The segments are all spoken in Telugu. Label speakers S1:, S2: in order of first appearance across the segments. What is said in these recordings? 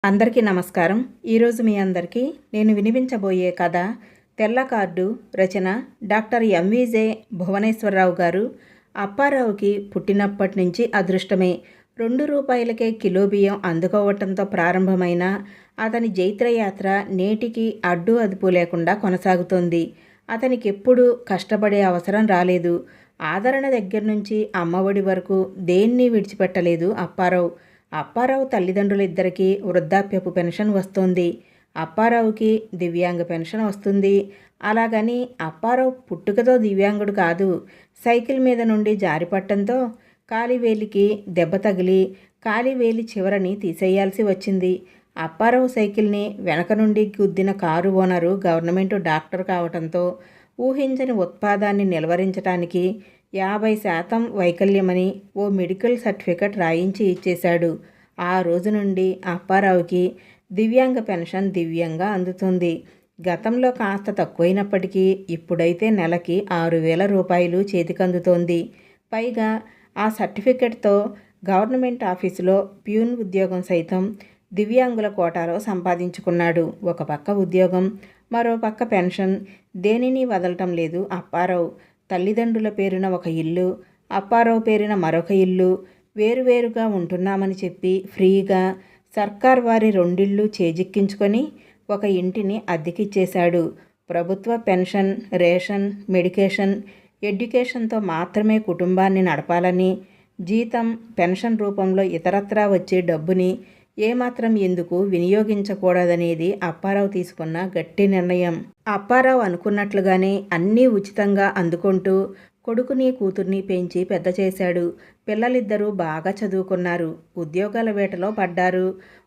S1: అందరికీ నమస్కారం. ఈరోజు మీ అందరికీ నేను వినిపించబోయే కథ తెల్ల కార్డు. రచన డాక్టర్ ఎంవిజే భువనేశ్వరరావు గారు. అప్పారావుకి పుట్టినప్పటి నుంచి అదృష్టమే. 2 రూపాయలకే కిలో బియ్యం అందుకోవటంతో ప్రారంభమైన అతని జైత్రయాత్ర నేటికి అడ్డు అదుపు లేకుండా కొనసాగుతోంది. అతనికెప్పుడూ కష్టపడే అవసరం రాలేదు. ఆదరణ దగ్గర నుంచి అమ్మఒడి వరకు దేన్ని విడిచిపెట్టలేదు అప్పారావు. అప్పారావు తల్లిదండ్రులిద్దరికీ వృద్ధాప్యపు పెన్షన్ వస్తోంది. అప్పారావుకి దివ్యాంగ పెన్షన్ వస్తుంది. అలాగని అప్పారావు పుట్టుకతో దివ్యాంగుడు కాదు. సైకిల్ మీద నుండి జారిపట్టంతో కాలివేలికి దెబ్బ తగిలి కాలివేలి చివరని తీసేయాల్సి వచ్చింది. అప్పారావు సైకిల్ని వెనక నుండి గుద్దిన కారు ఓనరు గవర్నమెంట్ డాక్టర్ కావటంతో ఊహించని ఉత్పాదాన్ని నిలువరించటానికి 50% వైకల్యమని ఓ మెడికల్ సర్టిఫికెట్ రాయించి ఇచ్చేశాడు. ఆ రోజు నుండి అప్పారావుకి దివ్యాంగ పెన్షన్ దివ్యంగా అందుతుంది. గతంలో కాస్త తక్కువైనప్పటికీ ఇప్పుడైతే నెలకి 6,000 రూపాయలు చేతికందుతోంది. పైగా ఆ సర్టిఫికెట్తో గవర్నమెంట్ ఆఫీసులో ప్యూన్ ఉద్యోగం సైతం దివ్యాంగుల కోటాలో సంపాదించుకున్నాడు. ఒక పక్క ఉద్యోగం, మరో పక్క పెన్షన్. దేనిని వదలటం లేదు అప్పారావు. తల్లిదండ్రుల పేరున ఒక ఇల్లు, అప్పారావు పేరున మరొక ఇల్లు, వేరువేరుగా ఉంటున్నామని చెప్పి ఫ్రీగా సర్కార్ వారి 2 ఇళ్ళు చేజిక్కించుకొని ఒక ఇంటిని అద్దెకిచ్చేశాడు. ప్రభుత్వ పెన్షన్, రేషన్, మెడికేషన్, ఎడ్యుకేషన్తో మాత్రమే కుటుంబాన్ని నడపాలని, జీతం, పెన్షన్ రూపంలో ఇతరత్రా వచ్చే డబ్బుని ఏమాత్రం ఎందుకు వినియోగించకూడదనేది అప్పారావు తీసుకున్న గట్టి నిర్ణయం. అప్పారావు అనుకున్నట్లుగానే అన్నీ ఉచితంగా అందుకుంటూ కొడుకుని కూతుర్ని పెంచి పెద్ద చేశాడు. పిల్లలిద్దరూ బాగా చదువుకున్నారు. ఉద్యోగాల వేటలో పడ్డారు.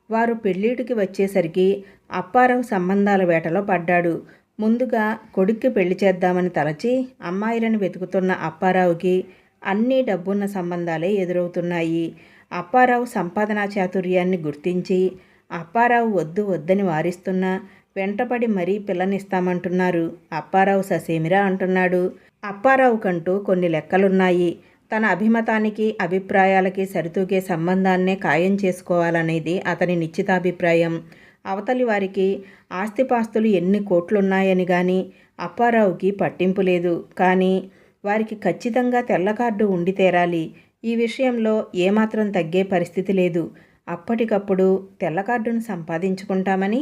S1: వారు పెళ్ళిటికి వచ్చేసరికి అప్పారావు సంబంధాల వేటలో పడ్డాడు. ముందుగా కొడుక్కి పెళ్లి చేద్దామని తలచి అమ్మాయిలను వెతుకుతున్న అప్పారావుకి అన్నీ డబ్బున్న సంబంధాలే ఎదురవుతున్నాయి. అప్పారావు సంపాదనా చాతుర్యాన్ని గుర్తించి అప్పారావు వద్దు వద్దని వారిస్తున్నా వెంటపడి మరీ పిల్లనిస్తామంటున్నారు. అప్పారావు ససేమిరా అంటున్నాడు. అప్పారావుకంటూ కొన్ని లెక్కలున్నాయి. తన అభిమతానికి, అభిప్రాయాలకి సరితూగే సంబంధాన్నే ఖాయం చేసుకోవాలనేది అతని నిశ్చితాభిప్రాయం. అవతలి వారికి ఆస్తిపాస్తులు ఎన్ని కోట్లున్నాయని కానీ అప్పారావుకి పట్టింపు లేదు. కానీ వారికి ఖచ్చితంగా తెల్ల కార్డు ఉండి తీరాలి. ఈ విషయంలో ఏమాత్రం తగ్గే పరిస్థితి లేదు. అప్పటికప్పుడు తెల్ల కార్డును సంపాదించుకుంటామని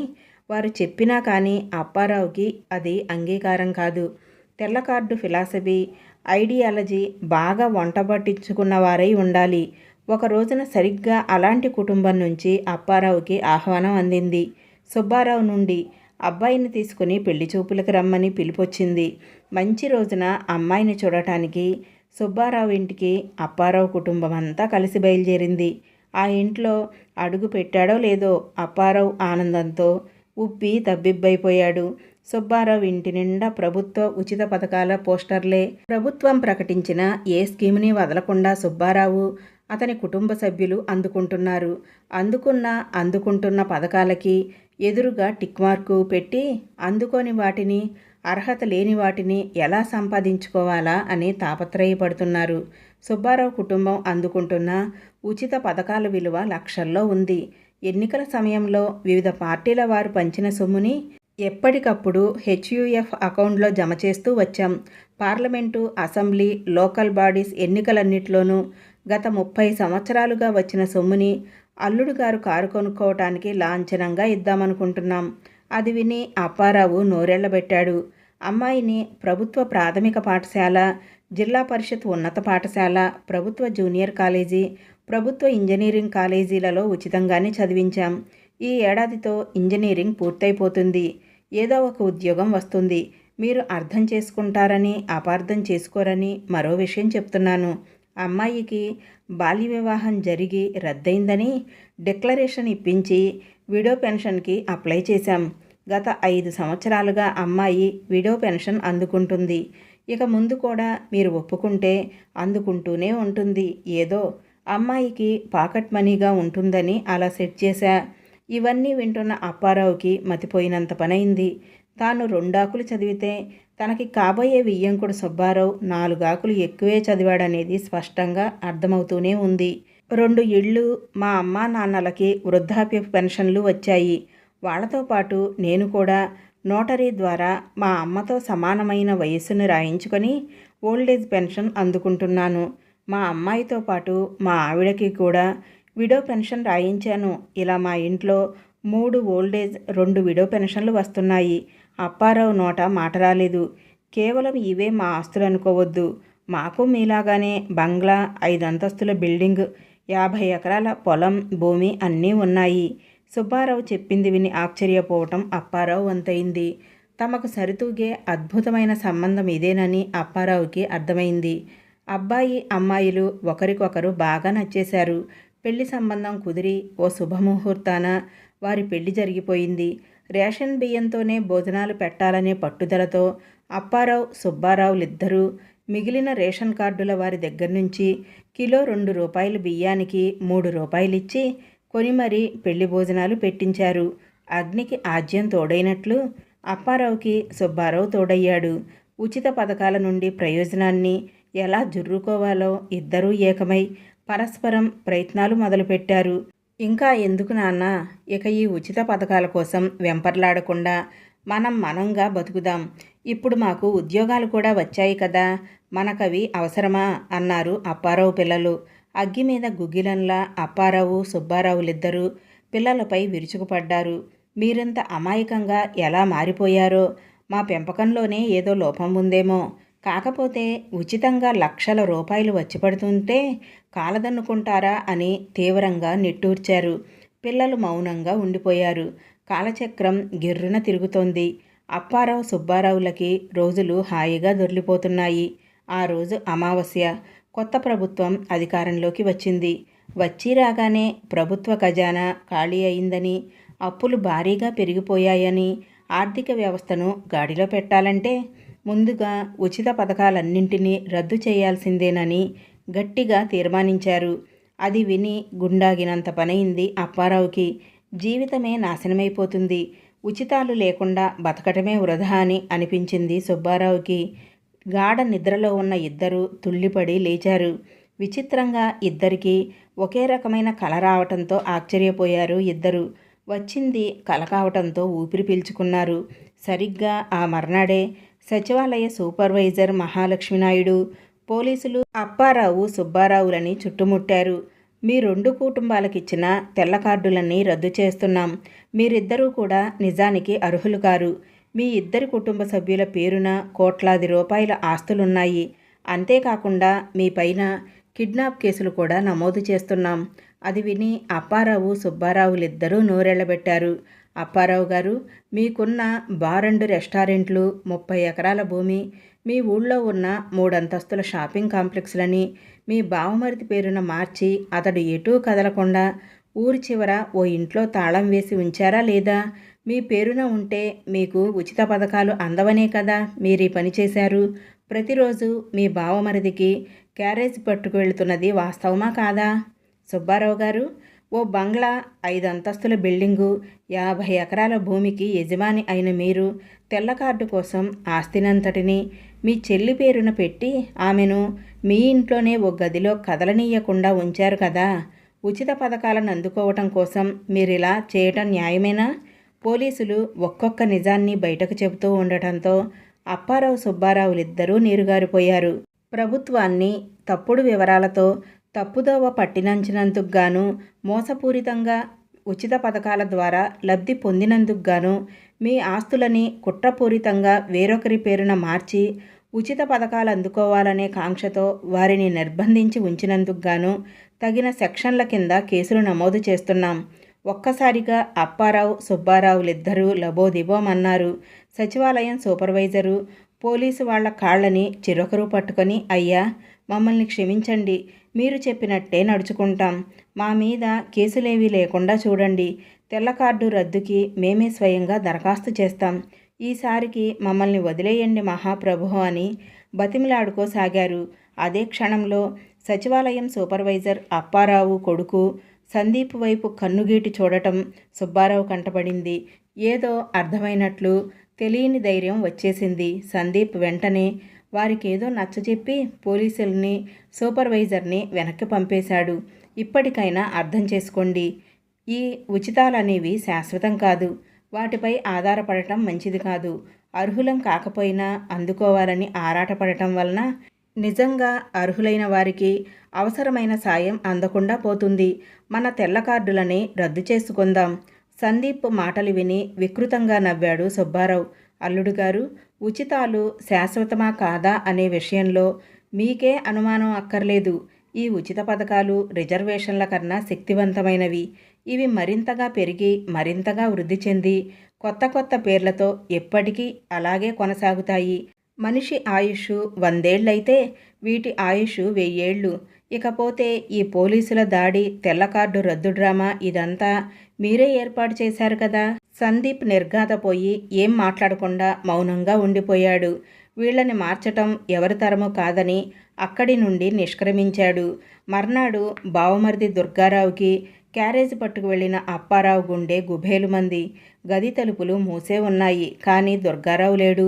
S1: వారు చెప్పినా కానీ అప్పారావుకి అది అంగీకారం కాదు. తెల్ల కార్డు ఫిలాసఫీ, ఐడియాలజీ బాగా వంటబట్టించుకున్న వారై ఉండాలి. ఒక రోజున సరిగ్గా అలాంటి కుటుంబం నుంచి అప్పారావుకి ఆహ్వానం అందింది. సుబ్బారావు నుండి అబ్బాయిని తీసుకుని పెళ్లి చూపులకు రమ్మని పిలుపొచ్చింది. మంచి రోజున అమ్మాయిని చూడటానికి సుబ్బారావు ఇంటికి అప్పారావు కుటుంబం అంతా కలిసి బయలుదేరింది. ఆ ఇంట్లో అడుగు పెట్టాడో లేదో అప్పారావు ఆనందంతో ఉప్పి తబ్బిబ్బైపోయాడు. సుబ్బారావు ఇంటి నిండా ప్రభుత్వ ఉచిత పథకాల పోస్టర్లే. ప్రభుత్వం ప్రకటించిన ఏ స్కీముని వదలకుండా సుబ్బారావు, అతని కుటుంబ సభ్యులు అందుకుంటున్నారు. అందుకుంటున్న పథకాలకి ఎదురుగా టిక్ మార్కు పెట్టి అందుకోని వాటిని, అర్హత లేని వాటిని ఎలా సంపాదించుకోవాలా అని తాపత్రయపడుతున్నారు. సుబ్బారావు కుటుంబం అందుకుంటున్న ఉచిత పథకాల విలువ లక్షల్లో ఉంది. ఎన్నికల సమయంలో వివిధ పార్టీల వారు పంచిన సొమ్ముని ఎప్పటికప్పుడు హెచ్యుఎఫ్ అకౌంట్లో జమ చేస్తూ వచ్చాం. పార్లమెంటు, అసెంబ్లీ, లోకల్ బాడీస్ ఎన్నికలన్నిటిలోనూ గత 30 సంవత్సరాలుగా వచ్చిన సొమ్ముని అల్లుడు గారు కారు కొనుక్కోవటానికి లాంఛనంగా ఇద్దామనుకుంటున్నాం. అది విని అప్పారావు నోరెళ్లబెట్టాడు. అమ్మాయిని ప్రభుత్వ ప్రాథమిక పాఠశాల, జిల్లా పరిషత్ ఉన్నత పాఠశాల, ప్రభుత్వ జూనియర్ కాలేజీ, ప్రభుత్వ ఇంజనీరింగ్ కాలేజీలలో ఉచితంగానే చదివించాం. ఈ ఏడాదితో ఇంజనీరింగ్ పూర్తయిపోతుంది. ఏదో ఒక ఉద్యోగం వస్తుంది. మీరు అర్థం చేసుకుంటారని, అపార్థం చేసుకోరని మరో విషయం చెప్తున్నాను. అమ్మాయికి బాల్య వివాహం జరిగి రద్దయిందని డిక్లరేషన్ ఇప్పించి విడో పెన్షన్కి అప్లై చేశాం. గత 5 సంవత్సరాలుగా అమ్మాయి విడో పెన్షన్ అందుకుంటుంది. ఇక ముందు కూడా మీరు ఒప్పుకుంటే అందుకుంటూనే ఉంటుంది. ఏదో అమ్మాయికి పాకెట్ మనీగా ఉంటుందని అలా సెట్ చేశా. ఇవన్నీ వింటున్న అప్పారావుకి మతిపోయినంత పనైంది. తాను 2 ఆకులు చదివితే తనకి కాబోయే వియ్యంకుడు సుబ్బారావు 4 ఆకులు ఎక్కువే చదివాడనేది స్పష్టంగా అర్థమవుతూనే ఉంది. 2 ఇళ్ళు, మా అమ్మా నాన్నలకి వృద్ధాప్య పెన్షన్లు వచ్చాయి. వాళ్ళతో పాటు నేను కూడా నోటరీ ద్వారా మా అమ్మతో సమానమైన వయస్సును రాయించుకొని ఓల్డేజ్ పెన్షన్ అందుకుంటున్నాను. మా అమ్మాయితో పాటు మా ఆవిడకి కూడా విడో పెన్షన్ రాయించాను. ఇలా మా ఇంట్లో 3 ఓల్డేజ్, 2 విడో పెన్షన్లు వస్తున్నాయి. అప్పారావు నోట మాట రాలేదు. కేవలం ఇవే మా ఆస్తులు అనుకోవద్దు. మాకు మీలాగానే బంగ్లా, 5 అంతస్తుల బిల్డింగ్, 50 ఎకరాల పొలం, భూమి అన్నీ ఉన్నాయి. సుబ్బారావు చెప్పింది విని ఆశ్చర్యపోవటం అప్పారావు వంతయింది. తమకు సరితూగే అద్భుతమైన సంబంధం ఇదేనని అప్పారావుకి అర్థమైంది. అబ్బాయి అమ్మాయిలు ఒకరికొకరు బాగా నచ్చేశారు. పెళ్లి సంబంధం కుదిరి ఓ శుభముహూర్తాన వారి పెళ్లి జరిగిపోయింది. రేషన్ బియ్యంతోనే భోజనాలు పెట్టాలనే పట్టుదలతో అప్పారావు, సుబ్బారావులిద్దరూ మిగిలిన రేషన్ కార్డుల వారి దగ్గర నుంచి కిలో 2 రూపాయల బియ్యానికి 3 రూపాయలిచ్చి కొని మరీ పెళ్లి భోజనాలు పెట్టించారు. అగ్నికి ఆజ్యం తోడైనట్లు అప్పారావుకి సుబ్బారావు తోడయ్యాడు. ఉచిత పథకాల నుండి ప్రయోజనాన్ని ఎలా జుర్రుకోవాలో ఇద్దరూ ఏకమై పరస్పరం ప్రయత్నాలు మొదలుపెట్టారు. ఇంకా ఎందుకు నాన్న, ఇక ఈ ఉచిత పథకాల కోసం వెంపర్లాడకుండా మనంగా బతుకుదాం. ఇప్పుడు మాకు ఉద్యోగాలు కూడా వచ్చాయి కదా, మనకవి అవసరమా అన్నారు అప్పారావు పిల్లలు. అగ్గి మీద గుగ్గిలంలా అప్పారావు, సుబ్బారావులిద్దరూ పిల్లలపై విరుచుకుపడ్డారు. మీరింత అమాయకంగా ఎలా మారిపోయారో, మా పెంపకంలోనే ఏదో లోపం ఉందేమో. కాకపోతే ఉచితంగా లక్షల రూపాయలు వచ్చి పడుతుంటే కాలదన్నుకుంటారా అని తీవ్రంగా నిట్టూర్చారు. పిల్లలు మౌనంగా ఉండిపోయారు. కాలచక్రం గిర్రున తిరుగుతోంది. అప్పారావు, సుబ్బారావులకి రోజులు హాయిగా దొర్లిపోతున్నాయి. ఆ రోజు అమావాస్య. కొత్త ప్రభుత్వం అధికారంలోకి వచ్చింది. వచ్చి రాగానే ప్రభుత్వ ఖజానా ఖాళీ అయిందని, అప్పులు భారీగా పెరిగిపోయాయని, ఆర్థిక వ్యవస్థను గాడిలో పెట్టాలంటే ముందుగా ఉచిత పథకాలన్నింటినీ రద్దు చేయాల్సిందేనని గట్టిగా తీర్మానించారు. అది విని గుండాగినంత పనైంది అప్పారావుకి. జీవితమే నాశనమైపోతుంది, ఉచితాలు లేకుండా బతకటమే వృధా అని అనిపించింది సుబ్బారావుకి. గాఢ నిద్రలో ఉన్న ఇద్దరూ తుళ్ళిపడి లేచారు. విచిత్రంగా ఇద్దరికీ ఒకే రకమైన కల రావటంతో ఆశ్చర్యపోయారు ఇద్దరు. వచ్చింది కల కావటంతో ఊపిరి పీల్చుకున్నారు. సరిగ్గా ఆ మర్నాడే సచివాలయ సూపర్వైజర్ మహాలక్ష్మీనాయుడు, పోలీసులు అప్పారావు, సుబ్బారావులని చుట్టుముట్టారు. మీ 2 కుటుంబాలకిచ్చిన తెల్ల కార్డులన్నీ రద్దు చేస్తున్నాం. మీరిద్దరూ కూడా నిజానికి అర్హులు కారు. మీ ఇద్దరి కుటుంబ సభ్యుల పేరున కోట్లాది రూపాయల ఆస్తులున్నాయి. అంతేకాకుండా మీ పైన కిడ్నాప్ కేసులు కూడా నమోదు చేస్తున్నాం. అది విని అప్పారావు, సుబ్బారావులిద్దరూ నోరెళ్లబెట్టారు. అప్పారావు గారు, మీకున్న బార్ అండ్ రెస్టారెంట్లు, 30 ఎకరాల భూమి, మీ ఊళ్ళో ఉన్న 3 అంతస్తుల షాపింగ్ కాంప్లెక్స్లని మీ బావమరిది పేరున మార్చి అతడు ఎటూ కదలకుండా ఊరి చివర ఓ ఇంట్లో తాళం వేసి ఉంచారా లేదా? మీ పేరున ఉంటే మీకు ఉచిత పథకాలు అందవనే కదా మీరీ పని చేశారు. ప్రతిరోజు మీ బావమరిదికి క్యారేజ్ పట్టుకు వెళుతున్నది వాస్తవమా కాదా? సుబ్బారావు గారు, ఓ బంగ్లా, 5 అంతస్తుల బిల్డింగు, 50 ఎకరాల భూమికి యజమాని అయిన మీరు తెల్ల కార్డు కోసం ఆస్తినంతటిని మీ చెల్లి పేరున పెట్టి ఆమెను మీ ఇంట్లోనే ఓ గదిలో కదలనీయకుండా ఉంచారు కదా. ఉచిత పథకాలను అందుకోవటం కోసం మీరిలా చేయటం న్యాయమేనా? పోలీసులు ఒక్కొక్క నిజాన్ని బయటకు చెబుతూ ఉండటంతో అప్పారావు, సుబ్బారావులిద్దరూ నీరుగారిపోయారు. ప్రభుత్వాన్ని తప్పుడు వివరాలతో తప్పుదోవ పట్టినంచినందుకు గాను, మోసపూరితంగా ఉచిత పథకాల ద్వారా లబ్ధి పొందినందుకు గాను, మీ ఆస్తులని కుట్రపూరితంగా వేరొకరి పేరున మార్చి ఉచిత పథకాలు అందుకోవాలనే కాంక్షతో వారిని నిర్బంధించి ఉంచినందుకు గాను తగిన సెక్షన్ల కింద కేసులు నమోదు చేస్తున్నాం. ఒక్కసారిగా అప్పారావు, సుబ్బారావులిద్దరూ లబోదిబోమన్నారు. సచివాలయం సూపర్వైజరు, పోలీసు వాళ్ల కాళ్ళని చిరొకరు పట్టుకొని, అయ్యా, మమ్మల్ని క్షమించండి, మీరు చెప్పినట్టే నడుచుకుంటాం. మా మీద కేసులేవీ లేకుండా చూడండి. తెల్ల కార్డు రద్దుకి మేమే స్వయంగా దరఖాస్తు చేస్తాం. ఈసారికి మమ్మల్ని వదిలేయండి మహాప్రభు అని బతిమిలాడుకోసాగారు. అదే క్షణంలో సచివాలయం సూపర్వైజర్ అప్పారావు కొడుకు సందీప్ వైపు కన్నుగీటి చూడటం సుబ్బారావు కంటపడింది. ఏదో అర్థమైనట్లు తెలియని ధైర్యం వచ్చేసింది. సందీప్ వెంటనే వారికేదో నచ్చజెప్పి పోలీసుల్ని, సూపర్వైజర్ని వెనక్కి పంపేశాడు. ఇప్పటికైనా అర్థం చేసుకోండి. ఈ ఉచితాలనేవి శాశ్వతం కాదు. వాటిపై ఆధారపడటం మంచిది కాదు. అర్హులం కాకపోయినా అందుకోవాలని ఆరాటపడటం వలన నిజంగా అర్హులైన వారికి అవసరమైన సాయం అందకుండా పోతుంది. మన తెల్ల కార్డులని రద్దు చేసుకుందాం. సందీప్ మాటలు విని వికృతంగా నవ్వాడు సుబ్బారావు. అల్లుడు గారు, ఉచితాలు శాశ్వతమా కాదా అనే విషయంలో మీకే అనుమానం అక్కర్లేదు. ఈ ఉచిత పథకాలు రిజర్వేషన్ల కన్నా శక్తివంతమైనవి. ఇవి మరింతగా పెరిగి మరింతగా వృద్ధి చెంది కొత్త కొత్త పేర్లతో ఎప్పటికీ అలాగే కొనసాగుతాయి. మనిషి ఆయుష్ 100 ఏళ్లయితే వీటి ఆయుష్ 1000 ఏళ్ళు. ఇకపోతే ఈ పోలీసుల దాడి, తెల్ల కార్డు రద్దు డ్రామా ఇదంతా మీరే ఏర్పాటు చేశారు కదా. సందీప్ నిర్ఘాతపోయి ఏం మాట్లాడకుండా మౌనంగా ఉండిపోయాడు. వీళ్ళని మార్చటం ఎవరి తరము కాదని అక్కడి నుండి నిష్క్రమించాడు. మర్నాడు బావమరిది దుర్గారావుకి క్యారేజ్ పట్టుకు వెళ్ళిన అప్పారావు గుండె గుబేలుమంది. గది తలుపులు మూసే ఉన్నాయి, కానీ దుర్గారావు లేడు.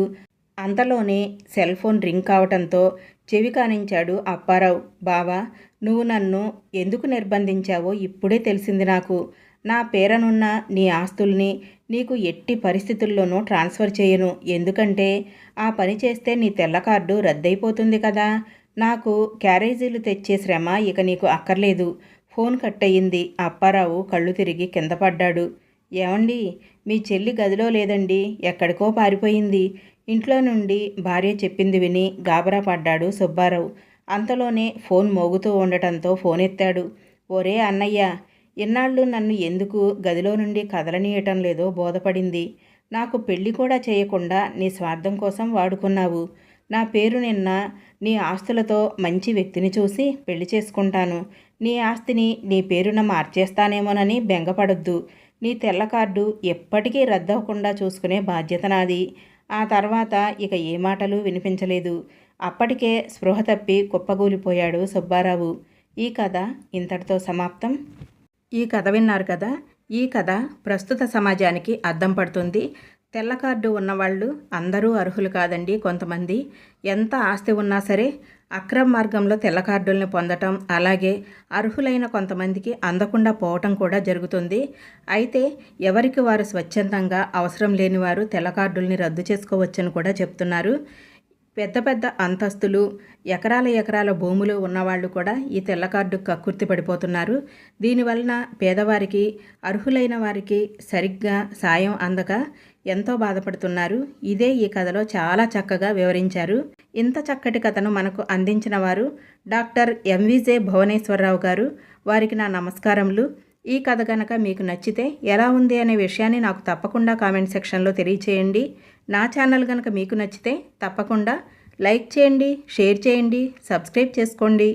S1: అంతలోనే సెల్ ఫోన్ రింగ్ కావటంతో చెవి కానించాడు అప్పారావు. బావా, నువ్వు నన్ను ఎందుకు నిర్బంధించావో ఇప్పుడే తెలిసింది నాకు. నా పేరనున్న నీ ఆస్తుల్ని నీకు ఎట్టి పరిస్థితుల్లోనూ ట్రాన్స్ఫర్ చేయను. ఎందుకంటే ఆ పని చేస్తే నీ తెల్ల కార్డు రద్దయిపోతుంది కదా. నాకు క్యారేజీలు తెచ్చే శ్రమ ఇక నీకు అక్కర్లేదు. ఫోన్ కట్ అయ్యింది. అప్పారావు కళ్ళు తిరిగి కింద పడ్డాడు. ఏమండి, మీ చెల్లి గదిలో లేదండి, ఎక్కడికో పారిపోయింది. ఇంట్లో నుండి భార్య చెప్పింది విని గాబరా పడ్డాడు సుబ్బారావు. అంతలోనే ఫోన్ మోగుతూ ఉండటంతో ఫోన్ ఎత్తాడు. ఒరే అన్నయ్య, ఇన్నాళ్ళు నన్ను ఎందుకు గదిలో నుండి కదలనీయటం లేదో బోధపడింది. నాకు పెళ్లి కూడా చేయకుండా నీ స్వార్థం కోసం వాడుకున్నావు. నా పేరు నిన్న నీ ఆస్తులతో మంచి వ్యక్తిని చూసి పెళ్లి చేసుకుంటాను. నీ ఆస్తిని నీ పేరున మార్చేస్తానేమోనని బెంగపడొద్దు. నీ తెల్ల కార్డు ఎప్పటికీ రద్దవకుండా చూసుకునే బాధ్యత నాది. ఆ తర్వాత ఇక ఏ మాటలు వినిపించలేదు. అప్పటికే స్పృహ తప్పి కుప్పగూలిపోయాడు సుబ్బారావు. ఈ కథ ఇంతటితో సమాప్తం. ఈ కథ విన్నారు కదా. ఈ కథ ప్రస్తుత సమాజానికి అద్దం పడుతుంది. తెల్ల కార్డు ఉన్నవాళ్ళు అందరూ అర్హులు కాదండి. కొంతమంది ఎంత ఆస్తి ఉన్నా సరే అక్రమ మార్గంలో తెల్ల కార్డుల్ని పొందటం, అలాగే అర్హులైన కొంతమందికి అందకుండా పోవటం కూడా జరుగుతుంది. అయితే ఎవరికి వారు స్వచ్ఛందంగా అవసరం లేని వారు తెల్ల కార్డుల్ని రద్దు చేసుకోవచ్చని కూడా చెప్తున్నారు. పెద్ద పెద్ద అంతస్తులు, ఎకరాల భూములు ఉన్నవాళ్ళు కూడా ఈ తెల్ల కార్డు కక్కుర్తి పడిపోతున్నారు. దీనివలన పేదవారికి, అర్హులైన వారికి సరిగ్గా సాయం అందక ఎంతో బాధపడుతున్నారు. ఇదే ఈ కథలో చాలా చక్కగా వివరించారు. ఇంత చక్కటి కథను మనకు అందించిన వారు డాక్టర్ ఎంవిజే భువనేశ్వరరావు గారు. వారికి నా నమస్కారములు. ఈ కథ కనుక మీకు నచ్చితే ఎలా ఉంది అనే విషయాన్ని నాకు తప్పకుండా కామెంట్ సెక్షన్లో తెలియచేయండి. నా ఛానల్ కనుక మీకు నచ్చితే తప్పకుండా లైక్ చేయండి, షేర్ చేయండి, సబ్స్క్రైబ్ చేసుకోండి.